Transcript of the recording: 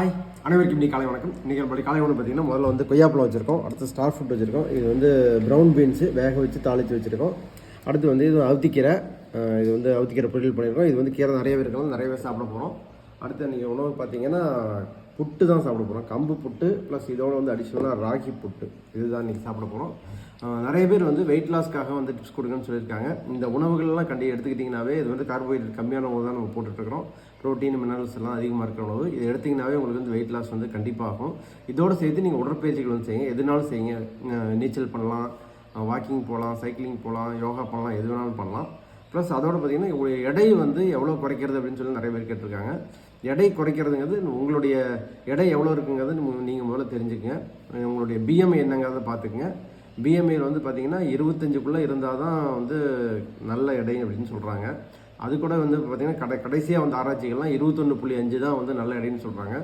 Hi அனைவருக்கும் இன்றைக்கி காலை வணக்கம். இன்றைக்கி நம்ம காலை உணவு பார்த்திங்கன்னா முதல்ல வந்து கொய்யாப்பழம் வச்சுருக்கோம், அடுத்து ஸ்டார் ஃப்ரூட் வச்சுருக்கோம். இது வந்து ப்ரௌன் பீன்ஸு வேக வச்சு தாளித்து வச்சுருக்கோம். அடுத்து வந்து இது அவுத்திக்கீரை, இது வந்து அவுத்திக்கீரை பொரியல் பண்ணியிருக்கோம். இது வந்து கீரை நிறையவே இருக்கலாம், நிறையவே சாப்பிட போகிறோம். அடுத்து இன்றைக்கி உணவு பார்த்திங்கன்னா புட்டு தான் சாப்பிட போகிறோம். கம்பு புட்டு ப்ளஸ் இதோட வந்து அடிஷ்னலாக ராகி புட்டு, இதுதான் இன்றைக்கி சாப்பிட போகிறோம். நிறைய பேர் வந்து வெயிட் லாஸ்க்காக வந்து டிப்ஸ் கொடுங்கன்னு சொல்லியிருக்காங்க. இந்த உணவுகள்லாம் எடுத்துக்கிட்டிங்கனாவே இது வந்து கார்போஹைட்ரேட் கம்மியான உணவு தான் நம்ம போட்டுட்ருக்கிறோம். ப்ரோட்டீன் மினரல்ஸ் எல்லாம் அதிகமாக இருக்கிற உணவு. இது எடுத்திங்கனாவே உங்களுக்கு வந்து வெயிட் லாஸ் வந்து கண்டிப்பாக ஆகும். இதோடு சேர்த்து நீங்கள் உடற்பயிற்சிகள் வந்து செய்யுங்க, எதுனாலும் செய்யுங்க. நீச்சல் பண்ணலாம், வாக்கிங் போகலாம், சைக்கிளிங் போகலாம், யோகா பண்ணலாம், எது வேணாலும் பண்ணலாம். ப்ளஸ் அதோடு பார்த்திங்கன்னா எடை வந்து எவ்வளோ குறைக்கிறது அப்படின்னு சொல்லி நிறைய பேர் கேட்டிருக்காங்க. எடை குறைக்கிறதுங்கிறது உங்களுடைய எடை எவ்வளோ இருக்குங்கிறது நீங்கள் முதல்ல தெரிஞ்சுக்கங்க. உங்களுடைய பிஎம்ஐ என்னங்கிறத பார்த்துக்குங்க. பிஎம்ஐயில் வந்து பார்த்திங்கன்னா 25க்குள்ளே இருந்தால் தான் வந்து நல்ல எடை அப்படின்னு சொல்கிறாங்க. அது கூட வந்து பார்த்திங்கன்னா கடைசியாக வந்து ஆராய்ச்சிகள்லாம் 21.5 தான் வந்து நல்ல எடைன்னு சொல்கிறாங்க.